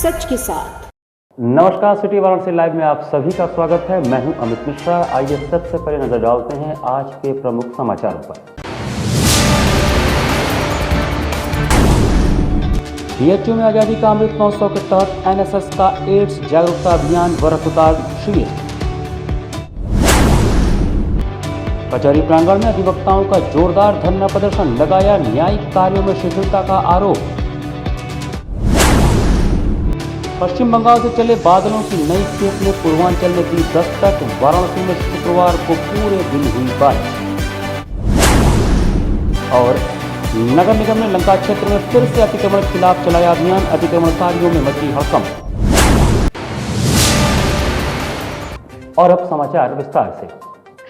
सच के साथ। नमस्कार, सिटी वाराणसी लाइव में आप सभी का स्वागत है। मैं हूं अमित मिश्रा। आइए सबसे पहले नजर डालते हैं आज के प्रमुख समाचारों पर। बीएचयू में आजादी का अमृत महोत्सव के तहत एनएसएस का एड्स जागरूकता अभियान व रक्तदान शिविर। कचहरी प्रांगण में अधिवक्ताओं का जोरदार धरना प्रदर्शन, लगाया न्यायिक कार्यों में शिथिलता का आरोप। पश्चिम बंगाल से चले बादलों की नई खेप ने पूर्वांचल में दी दस्तक, वाराणसी में शुक्रवार को पूरे दिन हुई बारिश। और नगर निगम ने लंका क्षेत्र में फिर से अतिक्रमण के खिलाफ चलाया अभियान, अतिक्रमणकारियों में मची हड़कंप। और अब समाचार विस्तार से।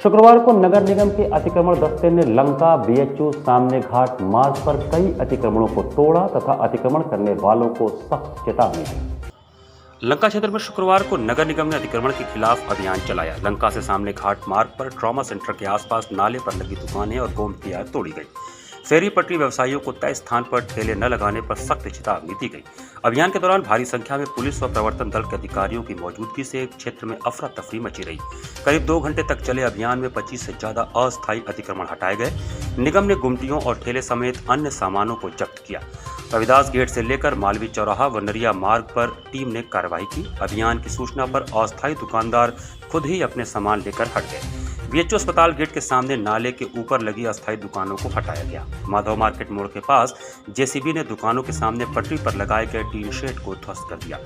शुक्रवार को नगर निगम के अतिक्रमण दस्ते ने लंका, बीएचयू, सामने घाट मार्ग पर कई अतिक्रमणों को तोड़ा तथा अतिक्रमण करने वालों को सख्त चेतावनी दी। लंका क्षेत्र में शुक्रवार को नगर निगम ने अतिक्रमण के खिलाफ अभियान चलाया। लंका से सामने घाट मार्ग पर ट्रॉमा सेंटर के आसपास नाले पर लगी दुकानें और गोमतियां तोड़ी गई। फेरी पटरी व्यवसायियों को तय स्थान पर ठेले न लगाने पर सख्त चेतावनी दी गई। अभियान के दौरान भारी संख्या में पुलिस व प्रवर्तन दल के अधिकारियों की मौजूदगी से क्षेत्र में अफरा तफरी मची रही। करीब 2 घंटे तक चले अभियान में 25 से ज्यादा अस्थायी अतिक्रमण हटाए गए। निगम ने गुमटियों और ठेले समेत अन्य सामानों को जब्त किया। रविदास गेट से लेकर मालवी चौराहा व नरिया मार्ग पर टीम ने कार्रवाई की। अभियान की सूचना पर अस्थायी दुकानदार खुद ही अपने सामान लेकर हट गए। बीएचयू अस्पताल गेट के सामने नाले के ऊपर लगी अस्थायी दुकानों को हटाया गया। माधव मार्केट मोड़ के पास जेसीबी ने दुकानों के सामने पटरी पर लगाए गए टीन शेड को ध्वस्त कर दिया।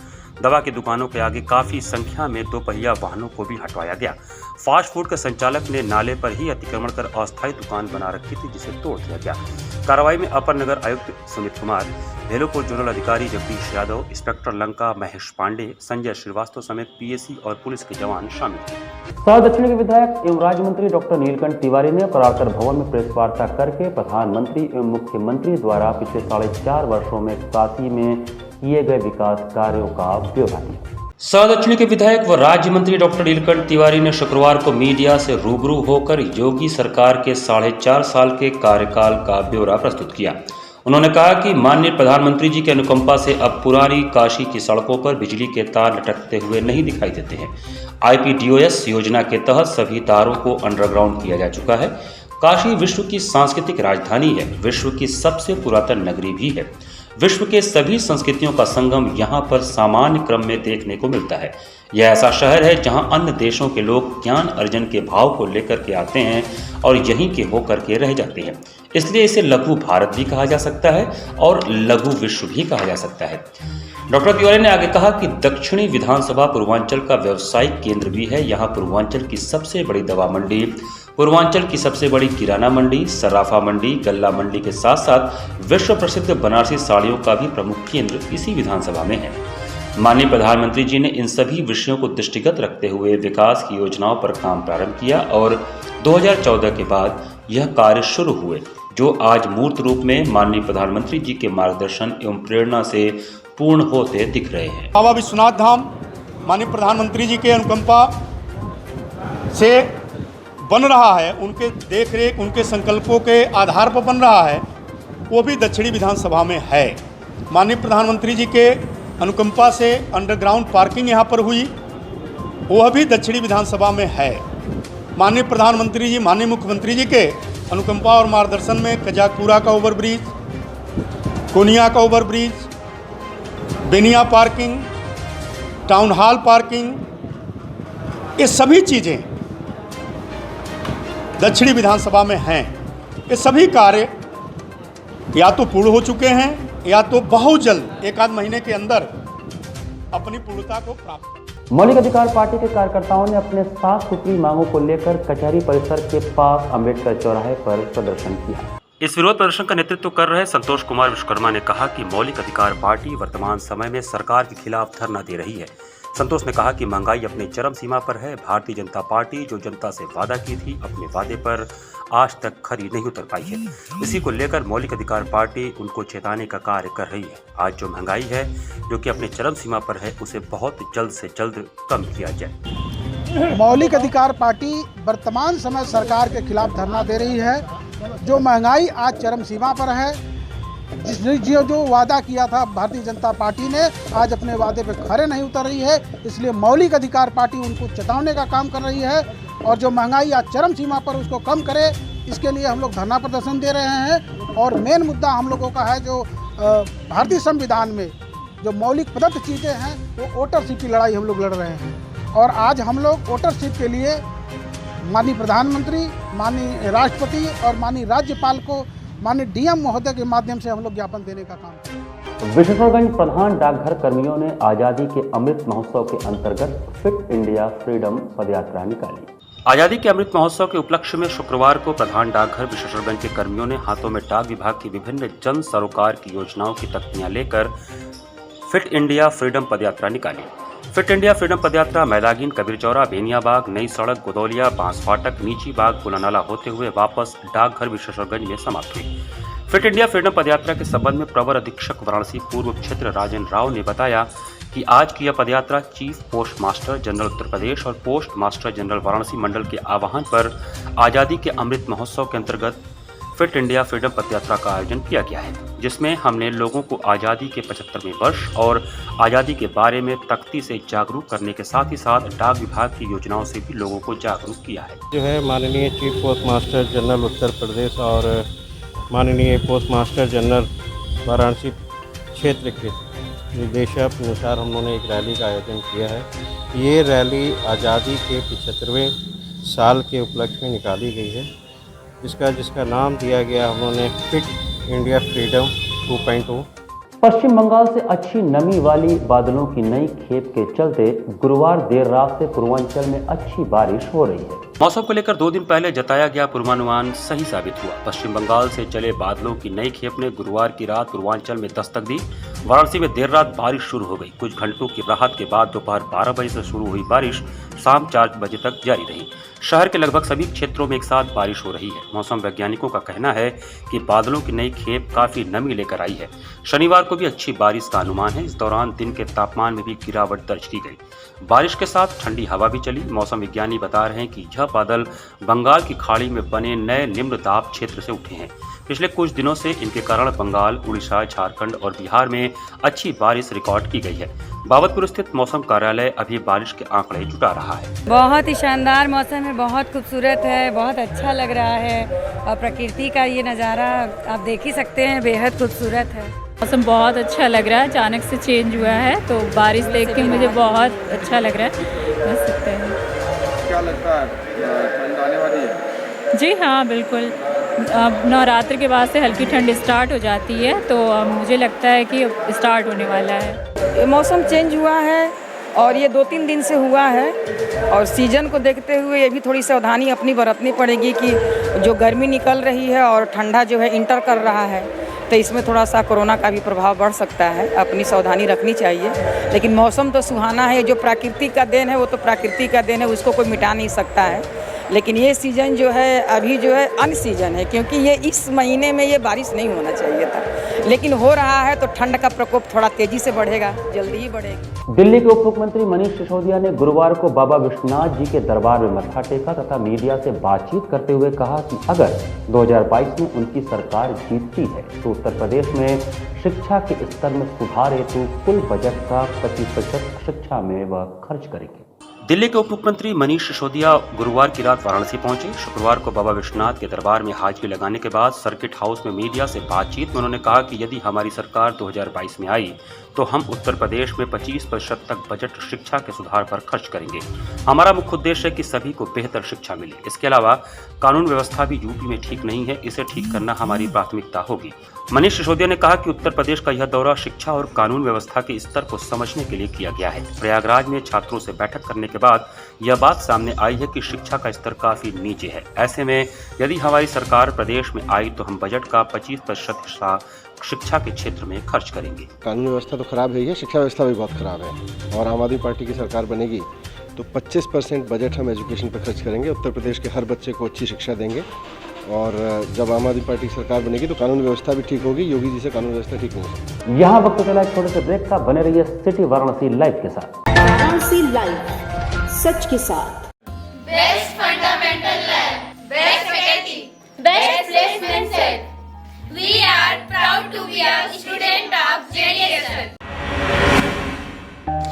दवा की दुकानों के आगे काफी संख्या में 2 पहिया वाहनों को भी हटवाया गया। फास्ट फूड के संचालक ने नाले पर ही अतिक्रमण कर अस्थायी दुकान बना रखी थी, जिसे तोड़ दिया गया। कार्रवाई में अपर नगर आयुक्त सुमित कुमार, भेलोपुर जोनल अधिकारी जगदीश यादव, इंस्पेक्टर लंका महेश पांडे, संजय श्रीवास्तव समेत पीएसी और पुलिस के जवान शामिल थे। साउथ दक्षिण के विधायक एवं राज्य मंत्री डॉक्टर नीलकंठ तिवारी ने पराकर भवन में प्रेस वार्ता करके प्रधानमंत्री एवं मुख्यमंत्री द्वारा पिछले 4.5 वर्षों में काशी में किए गए विकास कार्यों का ब्यौरा दिया। साउथ दक्षिण के विधायक व राज्य मंत्री डॉक्टर नीलकंठ तिवारी ने शुक्रवार को मीडिया से रूबरू होकर योगी सरकार के 4.5 साल के कार्यकाल का ब्यौरा प्रस्तुत किया। उन्होंने कहा कि माननीय प्रधानमंत्री जी की अनुकंपा से अब पुरानी काशी की सड़कों पर बिजली के तार लटकते हुए नहीं दिखाई देते हैं। आईपीडीओएस योजना के तहत सभी तारों को अंडरग्राउंड किया जा चुका है। काशी विश्व की सांस्कृतिक राजधानी है, विश्व की सबसे पुरातन नगरी भी है। विश्व के सभी संस्कृतियों का संगम यहाँ पर सामान्य क्रम में देखने को मिलता है। यह ऐसा शहर है जहाँ अन्य देशों के लोग ज्ञान अर्जन के भाव को लेकर के आते हैं और यहीं के होकर के रह जाते हैं। इसलिए इसे लघु भारत भी कहा जा सकता है और लघु विश्व भी कहा जा सकता है। डॉक्टर तिवारी ने आगे कहा कि दक्षिणी विधानसभा पूर्वांचल का व्यावसायिक केंद्र भी है। यहाँ पूर्वांचल की सबसे बड़ी दवा मंडी, पूर्वांचल की सबसे बड़ी किराना मंडी, सराफा मंडी, गल्ला मंडी के साथ साथ विश्व प्रसिद्ध बनारसी साड़ियों का भी प्रमुख केंद्र इसी विधानसभा में है। माननीय प्रधानमंत्री जी ने इन सभी विषयों को दृष्टिगत रखते हुए विकास की योजनाओं पर काम प्रारंभ किया और 2014 के बाद यह कार्य शुरू हुए, जो आज मूर्त रूप में माननीय प्रधानमंत्री जी के मार्गदर्शन एवं प्रेरणा से पूर्ण होते दिख रहे हैं। बाबा विश्वनाथ धाम माननीय प्रधानमंत्री जी के अनुकंपा से बन रहा है, उनके देखरेख, उनके संकल्पों के आधार पर बन रहा है, वो भी दक्षिणी विधानसभा में है। माननीय प्रधानमंत्री जी के अनुकंपा से अंडरग्राउंड पार्किंग यहाँ पर हुई, वह भी दक्षिणी विधानसभा में है। माननीय प्रधानमंत्री जी, माननीय मुख्यमंत्री जी के अनुकंपा और मार्गदर्शन में कजाकपुरा का ओवरब्रिज, कोनिया का ओवरब्रिज, बेनिया पार्किंग, टाउन हॉल पार्किंग, ये सभी चीज़ें दक्षिणी विधानसभा में हैं। ये सभी कार्य या तो पूर्ण हो चुके हैं या तो बहुत जल्द 1 आध महीने के अंदर अपनी पूर्णता को प्राप्त। मौलिक अधिकार पार्टी के कार्यकर्ताओं ने अपने 7 सूत्री मांगों को लेकर कचहरी परिसर के पास अंबेडकर चौराहे पर प्रदर्शन किया। इस विरोध प्रदर्शन का नेतृत्व कर रहे संतोष कुमार विश्वकर्मा ने कहा कि मौलिक अधिकार पार्टी वर्तमान समय में सरकार के खिलाफ धरना दे रही है। संतोष ने कहा कि महंगाई अपनी चरम सीमा पर है। भारतीय जनता पार्टी जो जनता से वादा की थी, अपने वादे पर आज तक खरी नहीं उतर पाई है। इसी को लेकर मौलिक अधिकार पार्टी उनको चेताने का कार्य कर रही है। आज जो महंगाई है, जो कि अपनी चरम सीमा पर है, उसे बहुत जल्द से जल्द कम किया जाए। मौलिक अधिकार पार्टी वर्तमान समय सरकार के खिलाफ धरना दे रही है। जो महंगाई आज चरम सीमा पर है, जो वादा किया था भारतीय जनता पार्टी ने, आज अपने वादे पे खरे नहीं उतर रही है। इसलिए मौलिक अधिकार पार्टी उनको चेतावने का काम कर रही है और जो महंगाई आज चरम सीमा पर उसको कम करे, इसके लिए हम लोग धरना प्रदर्शन दे रहे हैं। और मेन मुद्दा हम लोगों का है जो भारतीय संविधान में जो मौलिक प्रदत्त चीज़ें हैं वो वोटरशिप की लड़ाई हम लोग लड़ रहे हैं। और आज हम लोग वोटरशिप के लिए माननीय प्रधानमंत्री, माननीय राष्ट्रपति और माननीय राज्यपाल को, माननीय डीएम महोदय के माध्यम से हम लोग ज्ञापन देने का काम करें। विशेषगंज प्रधान डाकघर कर्मियों ने आज़ादी के अमृत महोत्सव के अंतर्गत फिट इंडिया फ्रीडम पदयात्रा निकाली। आज़ादी के अमृत महोत्सव के उपलक्ष्य में शुक्रवार को प्रधान डाकघर विशेषगंज के कर्मियों ने हाथों में डाक विभाग की विभिन्न जन सरोकार की योजनाओं की तख्तियां लेकर फिट इंडिया फ्रीडम पदयात्रा निकाली। फिट इंडिया फ्रीडम पदयात्रा मैदागीन, कबीर चौरा, बेनियाबाग, नई सड़क, गोदौलिया, बांस फाटक, नीची बाग, पुलानाला होते हुए वापस डाकघर विशेषगंज में समाप्त हुई। फिट इंडिया फ्रीडम पदयात्रा के संबंध में प्रवर अधीक्षक वाराणसी पूर्व क्षेत्र राजन राव ने बताया कि आज की यह पदयात्रा chief post master general Uttar Pradesh और पोस्ट मास्टर जनरल वाराणसी मंडल के आह्वान पर आज़ादी के अमृत महोत्सव के अंतर्गत फिट इंडिया फ्रीडम पदयात्रा का आयोजन किया गया है, जिसमें हमने लोगों को आज़ादी के 75वें वर्ष और आज़ादी के बारे में तख्ती से जागरूक करने के साथ ही साथ डाक विभाग की योजनाओं से भी लोगों को जागरूक किया है। जो है माननीय chief post master general Uttar Pradesh और माननीय पोस्ट मास्टर जनरल वाराणसी क्षेत्र के निर्देशानुसार हम लोगों ने एक रैली का आयोजन किया है। ये रैली आज़ादी के 75वें साल के उपलक्ष्य में निकाली गई है, जिसका नाम दिया गया हम लोगों ने फिट इंडिया फ्रीडम 2.0। पश्चिम बंगाल से अच्छी नमी वाली बादलों की नई खेप के चलते गुरुवार देर रात से पूर्वांचल में अच्छी बारिश हो रही है। मौसम को लेकर 2 दिन पहले जताया गया पूर्वानुमान सही साबित हुआ। पश्चिम बंगाल से चले बादलों की नई खेप ने गुरुवार की रात पूर्वांचल में दस्तक दी। वाराणसी में देर रात बारिश शुरू हो गई। कुछ घंटों की राहत के बाद दोपहर 12 बजे से शुरू हुई बारिश शाम 4 बजे तक जारी रही। शहर के लगभग सभी क्षेत्रों में एक साथ बारिश हो रही है। मौसम वैज्ञानिकों का कहना है कि बादलों की नई खेप काफी नमी लेकर आई है। शनिवार को भी अच्छी बारिश का अनुमान है। इस दौरान दिन के तापमान में भी गिरावट दर्ज की गई। बारिश के साथ ठंडी हवा भी चली। मौसम विज्ञानी बता रहे हैं कि यह बादल बंगाल की खाड़ी में बने नए निम्न दाब क्षेत्र से उठे हैं। पिछले कुछ दिनों से इनके कारण बंगाल, उड़ीसा, झारखंड और बिहार में अच्छी बारिश रिकॉर्ड की गई है। बाबतपुर स्थित मौसम कार्यालय अभी बारिश के आंकड़े जुटा रहा है। बहुत ही शानदार मौसम है, बहुत खूबसूरत है, बहुत अच्छा लग रहा है और प्रकृति का ये नज़ारा आप देख ही सकते हैं, बेहद खूबसूरत है। मौसम बहुत अच्छा लग रहा है, अचानक से चेंज हुआ है तो बारिश देख के मुझे बहुत अच्छा लग रहा है। बस सकते हैं। क्या लगता है ठंड आने वाली है? जी हाँ, बिल्कुल। अब नवरात्र के बाद से हल्की ठंड स्टार्ट हो जाती है तो मुझे लगता है कि स्टार्ट होने वाला है। मौसम चेंज हुआ है और ये 2-3 दिन से हुआ है और सीजन को देखते हुए ये भी थोड़ी सावधानी अपनी बरतनी पड़ेगी कि जो गर्मी निकल रही है और ठंडा जो है इंटर कर रहा है तो इसमें थोड़ा सा कोरोना का भी प्रभाव बढ़ सकता है। अपनी सावधानी रखनी चाहिए, लेकिन मौसम तो सुहाना है। जो प्रकृति का देन है वो तो प्रकृति का देन है, उसको कोई मिटा नहीं सकता है। लेकिन ये सीज़न जो है अभी जो है अन सीजन है, क्योंकि ये इस महीने में ये बारिश नहीं होना चाहिए था, लेकिन हो रहा है तो ठंड का प्रकोप थोड़ा तेजी से बढ़ेगा, जल्दी ही बढ़ेगा। दिल्ली के उप मुख्यमंत्री मनीष सिसोदिया ने गुरुवार को बाबा विश्वनाथ जी के दरबार में मत्था टेका तथा मीडिया से बातचीत करते हुए कहा कि अगर 2022 में उनकी सरकार जीतती है तो उत्तर प्रदेश में शिक्षा के स्तर में सुधार हेतु कुल बजट का 25% शिक्षा में वह खर्च करेंगे। दिल्ली के उप मुख्यमंत्री मनीष सिसोदिया गुरुवार की रात वाराणसी पहुंचे। शुक्रवार को बाबा विश्वनाथ के दरबार में हाजिरी लगाने के बाद सर्किट हाउस में मीडिया से बातचीत में उन्होंने कहा कि यदि हमारी सरकार 2022 में आई तो हम उत्तर प्रदेश में 25% तक बजट शिक्षा के सुधार पर खर्च करेंगे। हमारा मुख्य उद्देश्य है कि सभी को बेहतर शिक्षा मिले। इसके अलावा कानून व्यवस्था भी यूपी में ठीक नहीं है, इसे ठीक करना हमारी प्राथमिकता होगी। मनीष सिसोदिया ने कहा कि उत्तर प्रदेश का यह दौरा शिक्षा और कानून व्यवस्था के स्तर को समझने के लिए किया गया है। प्रयागराज में छात्रों से बैठक करने के बाद यह बात सामने आई है कि शिक्षा का स्तर काफी नीचे है। ऐसे में यदि हमारी सरकार प्रदेश में आई तो हम बजट का 25% हिस्सा शिक्षा के क्षेत्र में खर्च करेंगे। कानून व्यवस्था तो खराब है ही है, शिक्षा व्यवस्था भी बहुत खराब है और आम आदमी पार्टी की सरकार बनेगी तो 25% बजट हम एजुकेशन पर खर्च करेंगे। उत्तर प्रदेश के हर बच्चे को अच्छी शिक्षा देंगे और जब आम आदमी पार्टी की सरकार बनेगी तो कानून व्यवस्था भी ठीक होगी। योगी जी से कानून व्यवस्था ठीक नहीं होगी। यहाँ वक्त चला एक छोटे से ब्रेक का। बने रहिए सिटी वाराणसी लाइव के साथ। वाराणसी लाइव, सच के साथ। Best fundamental lab, best faculty, best placement set, We are proud to be a student of JDSL.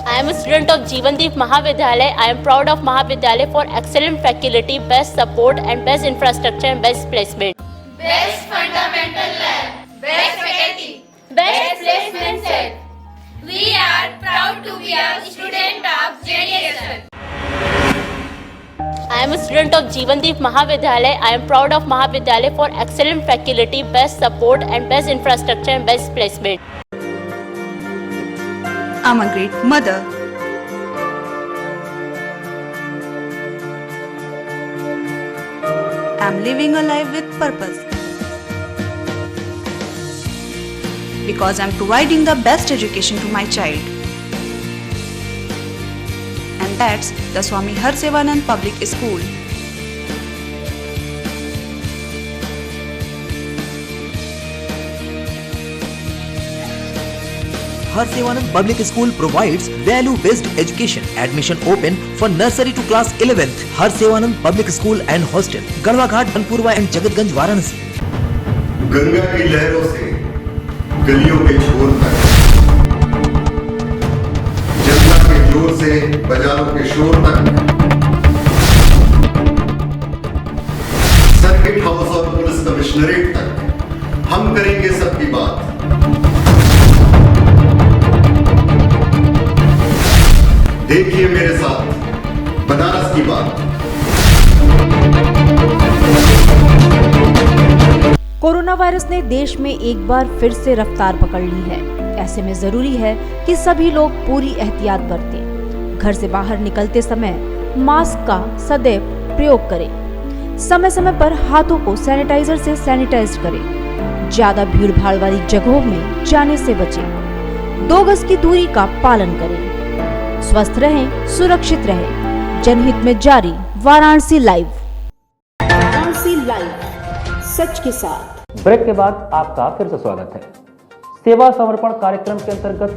I am a student of Jeevandeep Mahavidyalaya. I am proud of Mahavidyalaya for excellent faculty, best support and best infrastructure and best placement. Best fundamental lab, best faculty, best placement set. We are proud to be a student of JDSL. I am a student of Jeevandeep Mahavidyalaya. I am proud of Mahavidyalaya for excellent faculty, best support and best infrastructure and best placement. I'm a great mother. I'm living a life with purpose. Because I'm providing the best education to my child. And that's the Swami Harsevanand Public School. Harsevanand Public School provides value-based education. Admission open for nursery to class 11th. Harsevanand Public School and Hostel, Garwa Ghat, Dhanpurwa and Jagatganj, Varanasi. Ganga की लहरों से गलियों के छोर तक, जनता के जोर से बाजारों के शोर तक, सर्किट हाउस और पुलिस कमिश्नरेट तक हम करेंगे सबकी बात। देखिए मेरे साथ बनारस की बात। कोरोना वायरस ने देश में एक बार फिर से रफ्तार पकड़ ली है। ऐसे में जरूरी है कि सभी लोग पूरी एहतियात बरतें। घर से बाहर निकलते समय मास्क का सदैव प्रयोग करें। समय समय पर हाथों को सैनिटाइजर से सैनिटाइज करें। ज्यादा भीड़ भाड़ वाली जगहों में जाने से बचें। 2 गज की दूरी का पालन करें। स्वस्थ रहें, सुरक्षित रहें। जनहित में जारी वाराणसी लाइव। वाराणसी लाइव, सच के साथ। ब्रेक के बाद आपका फिर से स्वागत है। सेवा समर्पण कार्यक्रम के अंतर्गत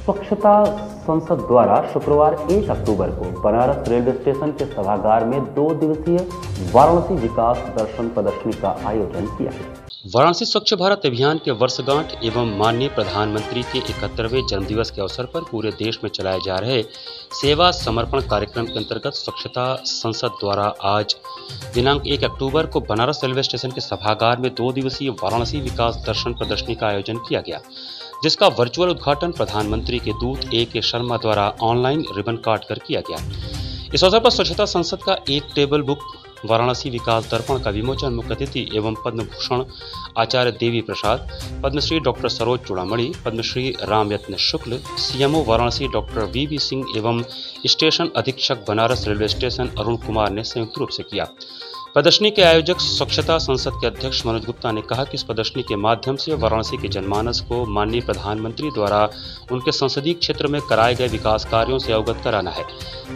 स्वच्छता संसद द्वारा शुक्रवार 1 अक्टूबर को बनारस रेलवे स्टेशन के सभागार में 2 दिवसीय वाराणसी विकास दर्शन प्रदर्शनी का आयोजन किया गया। वाराणसी स्वच्छ भारत अभियान के वर्षगांठ एवं माननीय प्रधानमंत्री के 71वें जन्मदिवस के अवसर पर पूरे देश में चलाए जा रहे सेवा समर्पण कार्यक्रम के अंतर्गत स्वच्छता संसद द्वारा आज दिनांक 1 अक्टूबर को बनारस रेलवे स्टेशन के सभागार में 2 दिवसीय वाराणसी विकास दर्शन प्रदर्शनी का आयोजन किया गया, जिसका वर्चुअल उद्घाटन प्रधानमंत्री के दूत A.K. शर्मा द्वारा ऑनलाइन रिबन काट कर किया गया। इस अवसर पर स्वच्छता संसद का एक टेबल बुक वाराणसी विकास दर्पण का विमोचन मुख्य अतिथि एवं पद्म भूषण आचार्य देवी प्रसाद, पद्मश्री डॉक्टर सरोज चूड़ामणि, पद्मश्री रामयत्न शुक्ल, CMO Varanasi doctor VB Singh एवं स्टेशन अधीक्षक बनारस रेलवे स्टेशन अरुण कुमार ने संयुक्त रूप से किया। प्रदर्शनी के आयोजक स्वच्छता संसद के अध्यक्ष मनोज गुप्ता ने कहा कि इस प्रदर्शनी के माध्यम से वाराणसी के जनमानस को माननीय प्रधानमंत्री द्वारा उनके संसदीय क्षेत्र में कराए गए विकास कार्यों से अवगत कराना है।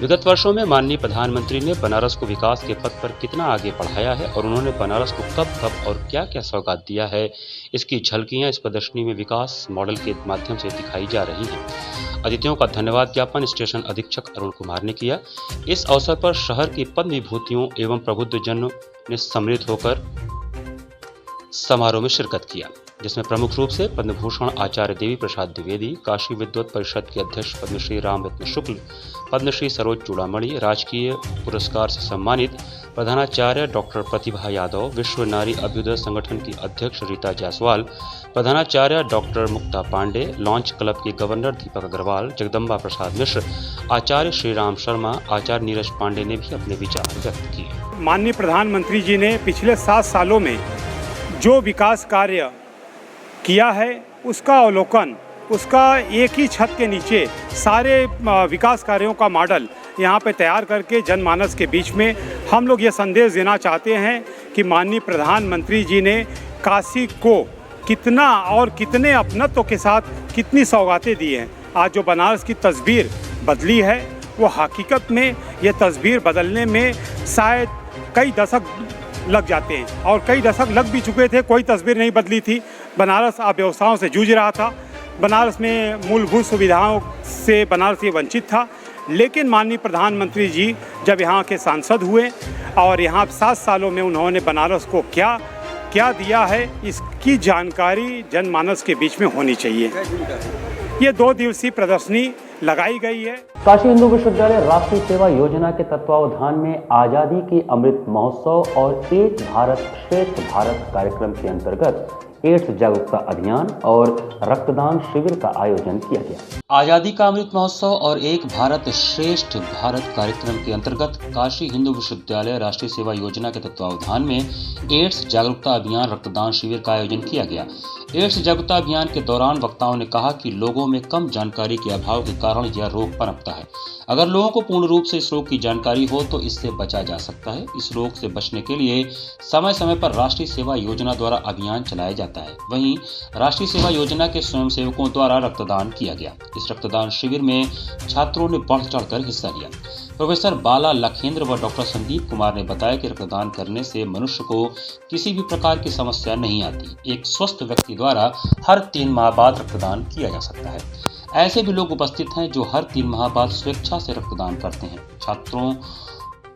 विगत वर्षों में माननीय प्रधानमंत्री ने बनारस को विकास के पथ पर कितना आगे बढ़ाया है और उन्होंने बनारस को कब और क्या क्या सौगात दिया है, इसकी झलकियां इस प्रदर्शनी में विकास मॉडल के माध्यम से दिखाई जा रही हैं। अतिथियों का धन्यवाद ज्ञापन स्टेशन अधीक्षक अरुण कुमार ने किया। इस अवसर पर शहर की पद्म विभूतियों एवं प्रबुद्ध जनों ने सम्मिलित होकर समारोह में शिरकत किया, जिसमें प्रमुख रूप से पद्म भूषण आचार्य देवी प्रसाद द्विवेदी, काशी विद्वत परिषद के अध्यक्ष पद्मश्री रामरत्न शुक्ल, पद्मश्री सरोज चूड़ामणि, राजकीय पुरस्कार से सम्मानित प्रधानाचार्य डॉक्टर प्रतिभा यादव, विश्व नारी अभ्युदय संगठन की अध्यक्ष रीता जायसवाल, प्रधानाचार्य डॉक्टर मुक्ता पांडे, लॉन्च क्लब के गवर्नर दीपक अग्रवाल, जगदम्बा प्रसाद मिश्र, आचार्य श्रीराम शर्मा, आचार्य नीरज पांडे ने भी अपने विचार व्यक्त किए। माननीय प्रधानमंत्री जी ने पिछले 7 सालों में जो विकास कार्य किया है उसका अवलोकन, उसका एक ही छत के नीचे सारे विकास कार्यों का मॉडल यहाँ पे तैयार करके जनमानस के बीच में हम लोग ये संदेश देना चाहते हैं कि माननीय प्रधानमंत्री जी ने काशी को कितना और कितने अपनत्व के साथ कितनी सौगातें दी हैं। आज जो बनारस की तस्वीर बदली है वो हकीकत में ये तस्वीर बदलने में शायद कई दशक लग जाते हैं और कई दशक लग भी चुके थे, कोई तस्वीर नहीं बदली थी। बनारस अव्यवस्थाओं से जूझ रहा था, बनारस में मूलभूत सुविधाओं से बनारस ये वंचित था। लेकिन माननीय प्रधानमंत्री जी जब यहाँ के सांसद हुए और यहाँ 7 सालों में उन्होंने बनारस को क्या क्या दिया है, इसकी जानकारी जनमानस के बीच में होनी चाहिए। ये 2 दिवसीय प्रदर्शनी लगाई गई है। काशी हिंदू विश्वविद्यालय राष्ट्रीय सेवा योजना के तत्वावधान में आज़ादी के अमृत महोत्सव और एक भारत श्रेष्ठ भारत कार्यक्रम के अंतर्गत एड्स जागरूकता अभियान और रक्तदान शिविर का आयोजन किया गया। आज़ादी का अमृत महोत्सव और एक भारत श्रेष्ठ भारत कार्यक्रम के अंतर्गत काशी हिंदू विश्वविद्यालय राष्ट्रीय सेवा योजना के तत्वावधान में एड्स जागरूकता अभियान रक्तदान शिविर का आयोजन किया गया। एड्स जागरूकता अभियान के दौरान वक्ताओं ने कहा कि लोगों में कम जानकारी के अभाव के कारण यह रोग पनपता है। अगर लोगों को पूर्ण रूप से इस रोग की जानकारी हो तो इससे बचा जा सकता है। इस रोग से बचने के लिए समय समय पर राष्ट्रीय सेवा योजना द्वारा अभियान चलाया जाता है। वहीं राष्ट्रीय सेवा योजना के स्वयंसेवकों द्वारा रक्तदान किया गया। इस रक्तदान शिविर में छात्रों ने बढ़ चढ़कर हिस्सा लिया। प्रोफेसर बाला लखेंद्र व डॉक्टर संदीप कुमार ने बताया कि रक्तदान करने से मनुष्य को किसी भी प्रकार की समस्या नहीं आती। एक स्वस्थ व्यक्ति द्वारा हर 3 माह बाद रक्तदान किया जा सकता है। ऐसे भी लोग उपस्थित हैं जो हर 3 माह बाद स्वेच्छा से रक्तदान करते हैं। छात्रों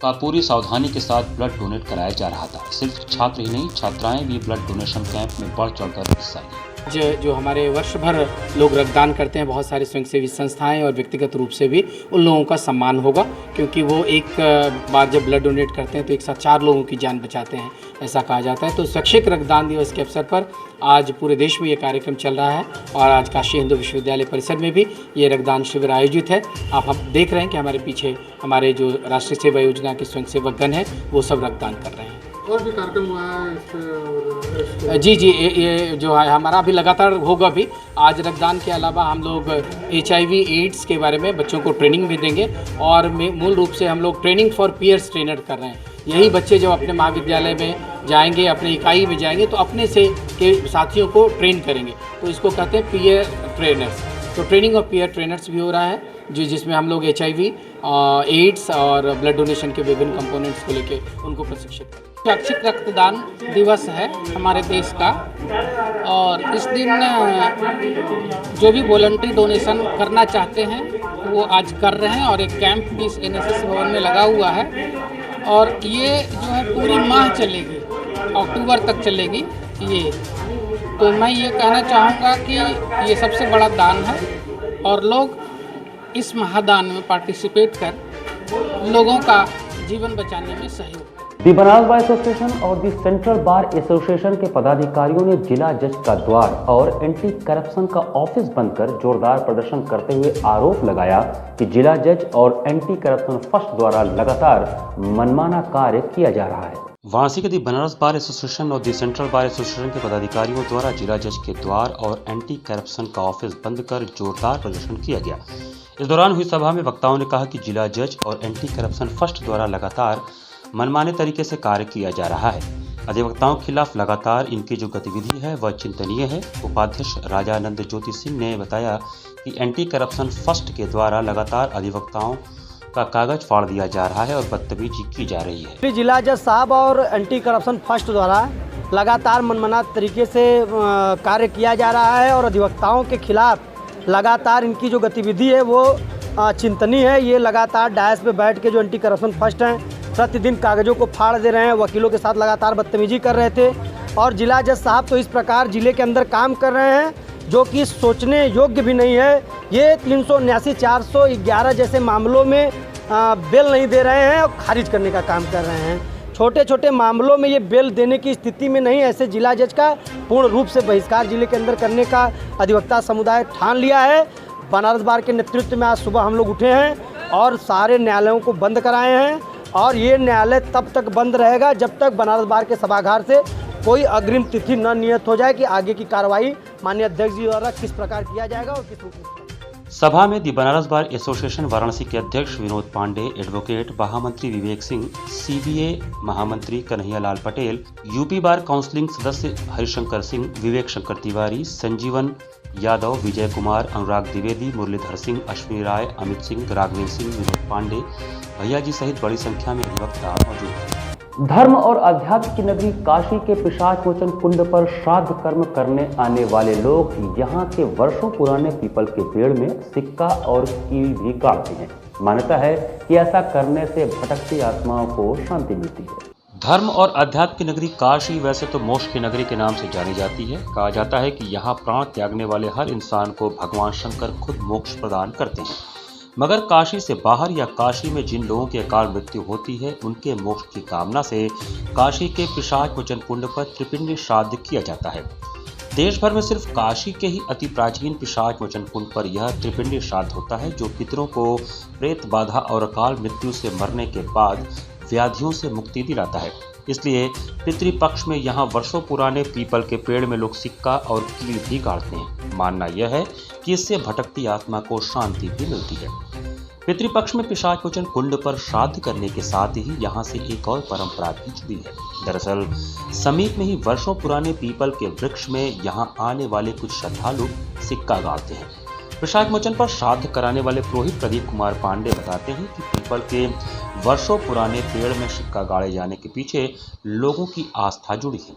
का पूरी सावधानी के साथ ब्लड डोनेट कराया जा रहा था। सिर्फ छात्र ही नहीं, छात्राएं भी ब्लड डोनेशन कैंप में बढ़ चढ़कर हिस्सा लिया। जो हमारे वर्ष भर लोग रक्तदान करते हैं, बहुत सारी स्वयंसेवी संस्थाएं और व्यक्तिगत रूप से भी उन लोगों का सम्मान होगा, क्योंकि वो एक बार जब ब्लड डोनेट करते हैं तो एक साथ 4 लोगों की जान बचाते हैं, ऐसा कहा जाता है। तो स्वैच्छिक रक्तदान दिवस के अवसर पर आज पूरे देश में ये कार्यक्रम चल रहा है और आज काशी हिंदू विश्वविद्यालय परिसर में भी ये रक्तदान शिविर आयोजित है। आप हम देख रहे हैं कि हमारे पीछे हमारे जो राष्ट्रीय सेवा योजना के स्वयंसेवकगण हैं वो सब रक्तदान कर रहे हैं। और भी कार्यक्रम हुआ है जी ये जो है हमारा अभी लगातार होगा। भी आज रक्तदान के अलावा हम लोग HIV एड्स के बारे में बच्चों को ट्रेनिंग भी देंगे और मूल रूप से हम लोग ट्रेनिंग फॉर पीयर्स ट्रेनर कर रहे हैं। यही बच्चे जब अपने महाविद्यालय में जाएंगे, अपने इकाई में जाएंगे तो अपने से के साथियों को ट्रेन करेंगे, तो इसको कहते हैं पीयर ट्रेनर्स। तो ट्रेनिंग ऑफ पीयर ट्रेनर्स भी हो रहा है जिसमें हम लोग HIV एड्स और ब्लड डोनेशन के विभिन्न कंपोनेंट्स को लेके उनको प्रशिक्षित करें। स्वैच्छिक रक्तदान दिवस है हमारे देश का और इस दिन जो भी वॉलंटरी डोनेशन करना चाहते हैं वो आज कर रहे हैं और एक कैंप भी NSS भवन में लगा हुआ है और ये जो है पूरी माह चलेगी, अक्टूबर तक चलेगी ये। तो मैं ये कहना चाहूँगा कि ये सबसे बड़ा दान है और लोग इस महादान में पार्टिसिपेट कर लोगों का जीवन बचाने में सहयोग। दी बनारस बार एसोसिएशन और दी सेंट्रल बार एसोसिएशन के पदाधिकारियों ने जिला जज का द्वार और एंटी करप्शन का ऑफिस बंद कर जोरदार प्रदर्शन करते हुए आरोप लगाया कि जिला जज और एंटी करप्शन फर्स्ट द्वारा लगातार मनमाना कार्य किया जा रहा है। वाराणसी के दी बनारस बार एसोसिएशन और दी सेंट्रल बार एसोसिएशन के पदाधिकारियों द्वारा जिला जज के द्वार और एंटी करप्शन का ऑफिस बंद कर जोरदार प्रदर्शन किया गया। इस दौरान हुई सभा में वक्ताओं ने कहा कि जिला जज और एंटी करप्शन फर्स्ट द्वारा लगातार मनमाने तरीके से कार्य किया जा रहा है। अधिवक्ताओं के खिलाफ लगातार इनकी जो गतिविधि है वह चिंतनीय है। उपाध्यक्ष राजानंद ज्योति सिंह ने बताया कि एंटी करप्शन फर्स्ट के द्वारा लगातार अधिवक्ताओं का कागज फाड़ दिया जा रहा है और बदतमीजी की जा रही है। जिला जज साहब और एंटी करप्शन फर्स्ट द्वारा लगातार मनमाना तरीके से कार्य किया जा रहा है और अधिवक्ताओं के खिलाफ लगातार इनकी जो गतिविधि है वो चिंतनीय है। ये लगातार डायस पे बैठ के जो एंटी करप्शन फर्स्ट हैं प्रतिदिन कागजों को फाड़ दे रहे हैं, वकीलों के साथ लगातार बदतमीजी कर रहे थे और जिला जज साहब तो इस प्रकार जिले के अंदर काम कर रहे हैं जो कि सोचने योग्य भी नहीं है। ये 379 411 जैसे मामलों में बेल नहीं दे रहे हैं और खारिज करने का काम कर रहे हैं। छोटे छोटे मामलों में ये बेल देने की स्थिति में नहीं, ऐसे जिला जज का पूर्ण रूप से बहिष्कार जिले के अंदर करने का अधिवक्ता समुदाय ठान लिया है। बनारस बार के नेतृत्व में आज सुबह हम लोग उठे हैं और सारे न्यायालयों को बंद कराए हैं और ये न्यायालय तब तक बंद रहेगा जब तक बनारस बार के सभागार से कोई अग्रिम तिथि न नियत हो जाए कि आगे की कार्रवाई माननीय अध्यक्ष जी द्वारा किस प्रकार किया जाएगा और किस रूप में। सभा में दी बनारस बार एसोसिएशन वाराणसी के अध्यक्ष विनोद पांडे, एडवोकेट महामंत्री विवेक सिंह, CBA महामंत्री कन्हैया लाल पटेल, यूपी बार काउंसिलिंग सदस्य हरिशंकर सिंह, विवेक शंकर तिवारी, संजीवन यादव, विजय कुमार, अनुराग द्विवेदी, मुरलीधर सिंह, अश्विनी राय, अमित सिंह, राघवेंद्र सिंह, विनोद पांडे, भैया जी सहित बड़ी संख्या में अधिवक्ता मौजूद हैं। धर्म और अध्यात्म की नगरी काशी के पिशाच मोचन कुंड पर श्राद्ध कर्म करने आने वाले लोग यहाँ के वर्षों पुराने पीपल के पेड़ में सिक्का और कील भी गाड़ते हैं। मान्यता है कि ऐसा करने से भटकती आत्माओं को शांति मिलती है। धर्म और अध्यात्म की नगरी काशी वैसे तो मोक्ष की नगरी के नाम से जानी जाती है। कहा जाता है कि यहाँ प्राण त्यागने वाले हर इंसान को भगवान शंकर खुद मोक्ष प्रदान करते हैं। मगर काशी से बाहर या काशी में जिन लोगों की अकाल मृत्यु होती है, उनके मोक्ष की कामना से काशी के पिशाच मोचन कुंड पर त्रिपिंडी श्राद्ध किया जाता है। देश भर में सिर्फ काशी के ही अति प्राचीन पिशाच मोचन कुंड पर यह त्रिपिंडी श्राद्ध होता है, जो पितरों को प्रेत बाधा और अकाल मृत्यु से मरने के बाद व्याधियों से मुक्ति दिलाता है। इसलिए पितृपक्ष में यहाँ वर्षों पुराने पीपल के पेड़ में लोग सिक्का और कील भी गाड़ते हैं। मानना यह है कि इससे भटकती आत्मा को शांति भी मिलती है। पितृपक्ष में पिशाच मोचन कुंड पर श्राद्ध करने के साथ ही यहाँ से एक और परंपरा भी जुड़ी है। दरअसल समीप में ही वर्षों पुराने पीपल के वृक्ष में यहाँ आने वाले कुछ श्रद्धालु सिक्का गाड़ते हैं। पिशाच मोचन पर श्राद्ध कराने वाले पुरोहित प्रदीप कुमार पांडे बताते हैं कि पीपल के वर्षों पुराने पेड़ में सिक्का गाड़े जाने के पीछे लोगों की आस्था जुड़ी है।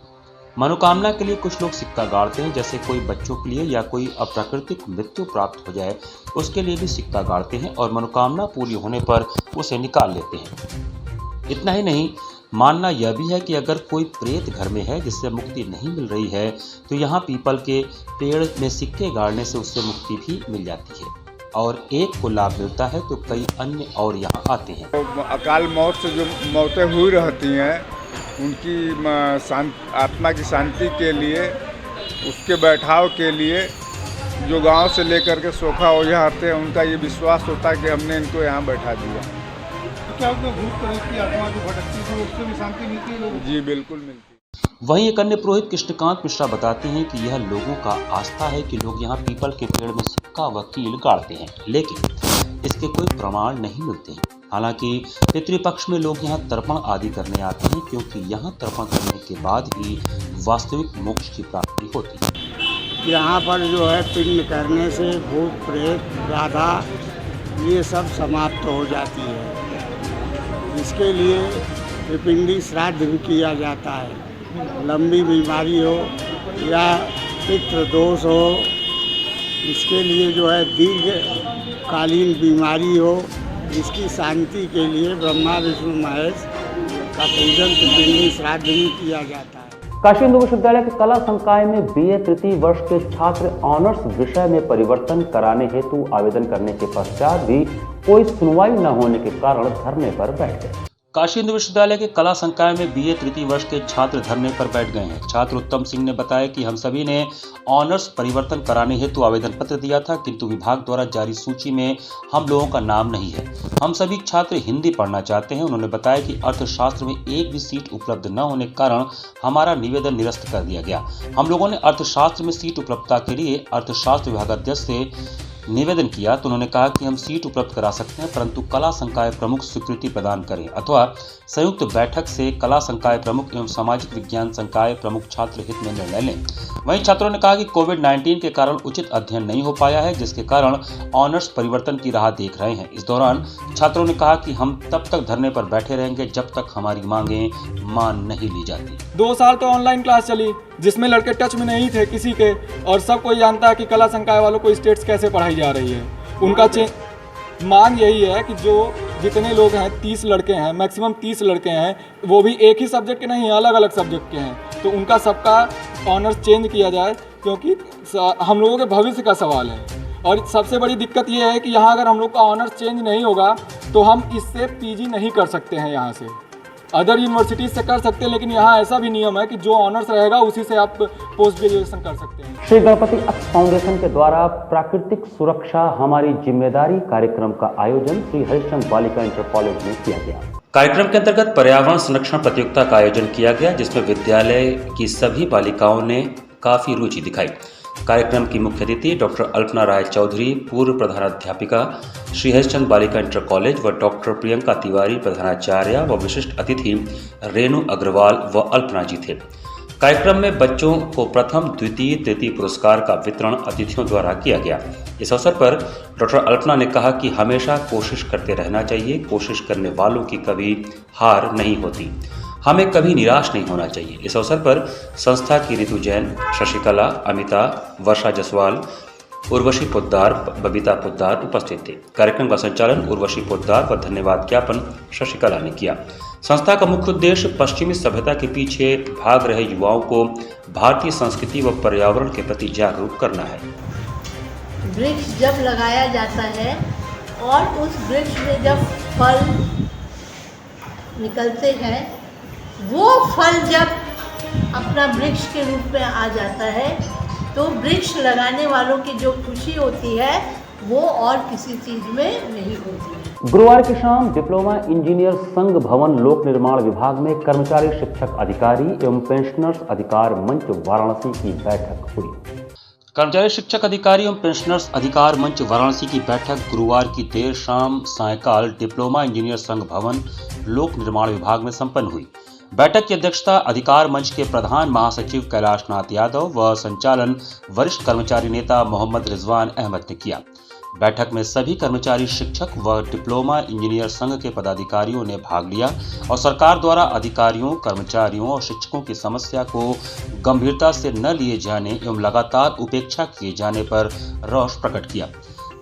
मनोकामना के लिए कुछ लोग सिक्का गाड़ते हैं, जैसे कोई बच्चों के लिए या कोई अप्राकृतिक मृत्यु प्राप्त हो जाए उसके लिए भी सिक्का गाड़ते हैं और मनोकामना पूरी होने पर उसे निकाल लेते हैं। इतना ही नहीं, मानना यह भी है कि अगर कोई प्रेत घर में है जिससे मुक्ति नहीं मिल रही है, तो यहाँ पीपल के पेड़ में सिक्के गाड़ने से उससे मुक्ति भी मिल जाती है और एक को लाभ मिलता है तो कई अन्य और यहाँ आते हैं। अकाल मौत से जो मौतें हुई रहती हैं, उनकी आत्मा की शांति के लिए, उसके बैठाव के लिए जो गांव से लेकर के सोखा हो यहाँ आते हैं, उनका ये विश्वास होता है कि हमने इनको यहाँ बैठा दिया। क्या भूत प्रेत की आत्मा जो भटकती है उससे भी शांति मिलती है लोगों को? जी बिल्कुल मिलती है। वहीं एक अन्य पुरोहित कृष्णकांत मिश्रा बताते हैं कि यह लोगों का आस्था है कि लोग यहाँ पीपल के पेड़ में सिक्का व कील गाड़ते हैं, लेकिन इसके कोई प्रमाण नहीं मिलते हैं। हालांकि पितृपक्ष में लोग यहाँ तर्पण आदि करने आते हैं, क्योंकि यहाँ तर्पण करने के बाद ही वास्तविक मोक्ष की प्राप्ति होती है। यहाँ पर जो है पिंड करने से भूत प्रेत बाधा ये सब समाप्त हो जाती है। इसके लिए त्रिपिंडी श्राद्ध भी किया जाता है। लंबी बीमारी हो या पितृ दोष हो, इसके लिए जो है दीर्घकालीन बीमारी हो, इसकी शांति के लिए ब्रह्मा विष्णु महेश का पूजन त्रिपिंडी श्राद्ध भी किया जाता है। काशी हिंदू विश्वविद्यालय के कला संकाय में बीए तृतीय वर्ष के छात्र ऑनर्स विषय में परिवर्तन कराने हेतु आवेदन करने के पश्चात भी कोई सुनवाई न होने के कारण धरने पर बैठ गए। काशी हिंदू विश्वविद्यालय के कला संकाय में बीए तृतीय वर्ष के छात्र धरने पर बैठ गए हैं। छात्र उत्तम सिंह ने बताया कि हम सभी ने ऑनर्स परिवर्तन कराने हेतु आवेदन पत्र दिया था, किंतु विभाग द्वारा जारी सूची में हम लोगों का नाम नहीं है। हम सभी छात्र हिंदी पढ़ना चाहते हैं। उन्होंने बताया कि अर्थशास्त्र में एक भी सीट उपलब्ध न होने के कारण हमारा निवेदन निरस्त कर दिया गया। हम लोगों ने अर्थशास्त्र में सीट उपलब्धता के लिए अर्थशास्त्र विभागाध्यक्ष से निवेदन किया तो उन्होंने कहा कि हम सीट उपलब्ध करा सकते हैं, परंतु कला संकाय प्रमुख स्वीकृति प्रदान करें अथवा संयुक्त बैठक से कला संकाय प्रमुख एवं सामाजिक विज्ञान संकाय प्रमुख छात्र हित में निर्णय लें। वहीं छात्रों ने कहा कि कोविड-19 के कारण उचित अध्ययन नहीं हो पाया है, जिसके कारण ऑनर्स परिवर्तन की राह देख रहे हैं। इस दौरान छात्रों ने कहा कि हम तब तक धरने पर बैठे रहेंगे जब तक हमारी मांगें मान नहीं ली जाती। 2 साल तो ऑनलाइन क्लास चली, जिसमें लड़के टच में नहीं थे किसी के, और सब कोई जानता है कि कला संकाय वालों को स्टेट्स कैसे पढ़ाई जा रही है। उनका मांग यही है कि जो जितने लोग हैं 30 लड़के हैं, मैक्सिमम 30 लड़के हैं, वो भी एक ही सब्जेक्ट के नहीं, अलग अलग सब्जेक्ट के हैं, तो उनका सबका ऑनर्स चेंज किया जाए, क्योंकि हम लोगों के भविष्य का सवाल है। और सबसे बड़ी दिक्कत ये है कि यहाँ अगर हम लोग का ऑनर्स चेंज नहीं होगा तो हम इससे पीजी नहीं कर सकते हैं। यहाँ से अदर यूनिवर्सिटीज से कर सकते हैं, लेकिन यहाँ ऐसा भी नियम है कि जो ऑनर्स रहेगा उसी से आप पोस्ट ग्रेजुएशन कर सकते हैं। श्री गणपति अक्ष फाउंडेशन के द्वारा प्राकृतिक सुरक्षा हमारी जिम्मेदारी कार्यक्रम का आयोजन श्री हरिश्चंद्र बालिका इंटर कॉलेज में किया गया। कार्यक्रम के अंतर्गत पर्यावरण संरक्षण प्रतियोगिता का आयोजन किया गया, जिसमें विद्यालय की सभी बालिकाओं ने काफी रुचि दिखाई। कार्यक्रम की मुख्य अतिथि डॉक्टर अल्पना राय चौधरी, पूर्व प्रधानाध्यापिका श्री हरिश्चंद्र बालिका इंटर कॉलेज व डॉक्टर प्रियंका तिवारी प्रधानाचार्य व विशिष्ट अतिथि रेणु अग्रवाल व अल्पना जी थे। कार्यक्रम में बच्चों को प्रथम, द्वितीय, तृतीय पुरस्कार का वितरण अतिथियों द्वारा किया गया। इस अवसर पर डॉक्टर अल्पना ने कहा कि हमेशा कोशिश करते रहना चाहिए। कोशिश करने वालों की कभी हार नहीं होती। हमें कभी निराश नहीं होना चाहिए। इस अवसर पर संस्था की ऋतु जैन, शशिकला, अमिता, वर्षा जसवाल, उर्वशी पोद्दार, बबीता पोद्दार उपस्थित थे। कार्यक्रम का संचालन उर्वशी पोद्दार व धन्यवाद ज्ञापन शशिकला ने किया। संस्था का मुख्य उद्देश्य पश्चिमी सभ्यता के पीछे भाग रहे युवाओं को भारतीय संस्कृति व पर्यावरण के प्रति जागरूक करना है। वृक्ष जब लगाया जाता है और उस वृक्ष में जब फल निकलते हैं, वो फल जब अपना वृक्ष के रूप में आ जाता है तो वृक्ष लगाने वालों की जो खुशी होती है वो और किसी चीज़ में नहीं होती है। गुरुवार की शाम डिप्लोमा इंजीनियर संघ भवन लोक निर्माण विभाग में कर्मचारी शिक्षक अधिकारी एवं पेंशनर्स अधिकार मंच वाराणसी की बैठक हुई। कर्मचारी शिक्षक अधिकारी एवं पेंशनर्स अधिकार मंच वाराणसी की बैठक गुरुवार की देर शाम सायंकाल डिप्लोमा इंजीनियर संघ भवन लोक निर्माण विभाग में संपन्न हुई। बैठक की अध्यक्षता अधिकार मंच के प्रधान महासचिव कैलाश नाथ यादव व संचालन वरिष्ठ कर्मचारी नेता मोहम्मद रिजवान अहमद ने किया। बैठक में सभी कर्मचारी शिक्षक व डिप्लोमा इंजीनियर संघ के पदाधिकारियों ने भाग लिया और सरकार द्वारा अधिकारियों, कर्मचारियों और शिक्षकों की समस्या को गंभीरता से न लिए जाने एवं लगातार उपेक्षा किए जाने पर रोष प्रकट किया।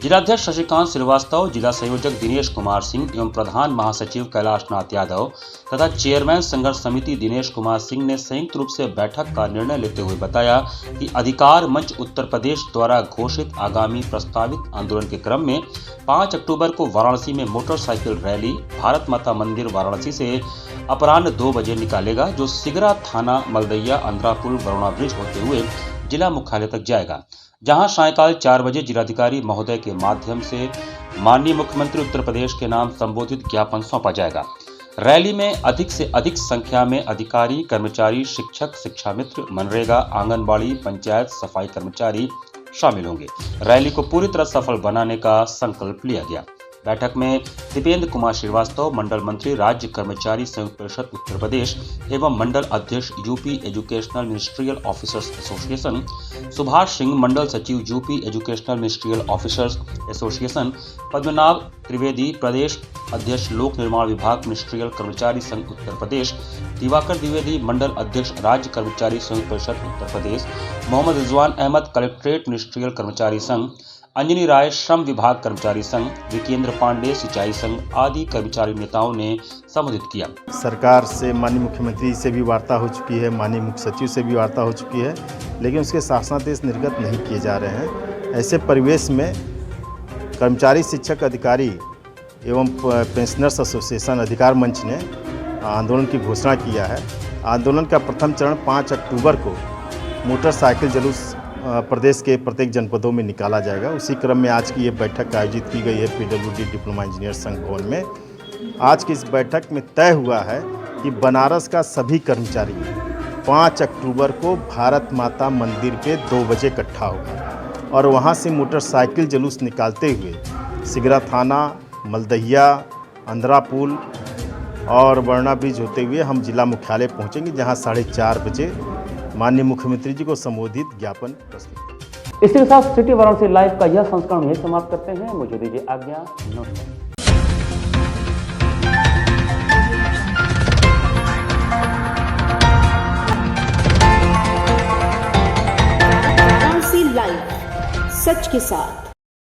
जिलाध्यक्ष शशिकांत श्रीवास्तव, जिला संयोजक दिनेश कुमार सिंह एवं प्रधान महासचिव कैलाश नाथ यादव तथा चेयरमैन संघर्ष समिति दिनेश कुमार सिंह ने संयुक्त रूप से बैठक का निर्णय लेते हुए बताया कि अधिकार मंच उत्तर प्रदेश द्वारा घोषित आगामी प्रस्तावित आंदोलन के क्रम में 5 अक्टूबर को वाराणसी में मोटरसाइकिल रैली भारत माता मंदिर वाराणसी से अपराह्न 2 बजे निकालेगा, जो सिगरा थाना, मलदैया, अंद्रापुल, वरुणा ब्रिज होते हुए जिला मुख्यालय तक जाएगा, जहां सायंकाल 4 बजे जिलाधिकारी महोदय के माध्यम से माननीय मुख्यमंत्री उत्तर प्रदेश के नाम संबोधित ज्ञापन सौंपा जाएगा। रैली में अधिक से अधिक संख्या में अधिकारी, कर्मचारी, शिक्षक, शिक्षामित्र, मनरेगा, आंगनबाड़ी, पंचायत, सफाई कर्मचारी शामिल होंगे। रैली को पूरी तरह सफल बनाने का संकल्प लिया गया। बैठक में दीपेंद्र कुमार श्रीवास्तव, मंडल मंत्री राज्य कर्मचारी संयुक्त परिषद उत्तर प्रदेश एवं मंडल अध्यक्ष UP educational ministerial officers association, Subhash Singh, मंडल सचिव UP educational ministerial officers association, Padmanabh Trivedi, प्रदेश अध्यक्ष लोक निर्माण विभाग मिनिस्ट्रियल कर्मचारी संघ उत्तर प्रदेश, दिवाकर द्विवेदी, मंडल अध्यक्ष राज्य कर्मचारी संयुक्त परिषद उत्तर प्रदेश, मोहम्मद रिजवान अहमद, कलेक्ट्रेट मिनिस्ट्रियल कर्मचारी संघ, अंजनी राय, श्रम विभाग कर्मचारी संघ, विकेंद्र पांडे, सिंचाई संघ आदि कर्मचारी नेताओं ने संबोधित किया। सरकार से माननीय मुख्यमंत्री से भी वार्ता हो चुकी है, माननीय मुख्य सचिव से भी वार्ता हो चुकी है, लेकिन उसके शासनादेश निर्गत नहीं किए जा रहे हैं। ऐसे परिवेश में कर्मचारी शिक्षक अधिकारी एवं पेंशनर्स एसोसिएशन अधिकार मंच ने आंदोलन की घोषणा किया है। आंदोलन का प्रथम चरण 5 अक्टूबर को मोटरसाइकिल जुलूस प्रदेश के प्रत्येक जनपदों में निकाला जाएगा। उसी क्रम में आज की ये बैठक आयोजित की गई है पीडब्ल्यूडी डिप्लोमा इंजीनियर संघ भवन में। आज की इस बैठक में तय हुआ है कि बनारस का सभी कर्मचारी 5 अक्टूबर को भारत माता मंदिर पे 2 बजे इकट्ठा होगा और वहाँ से मोटरसाइकिल जुलूस निकालते हुए सिगरा थाना, मलदैया, अंद्रापुल और वरुणा ब्रिज होते हुए हम जिला मुख्यालय पहुँचेंगे, जहाँ 4:30 बजे माननीय मुख्यमंत्री जी को संबोधित ज्ञापन प्रस्तुत। इसी के साथ सिटी वाराणसी लाइव का यह संस्करण यही समाप्त करते हैं। मुझे दीजिए आज्ञा। नमस्कार। वाराणसी लाइव, सच के साथ।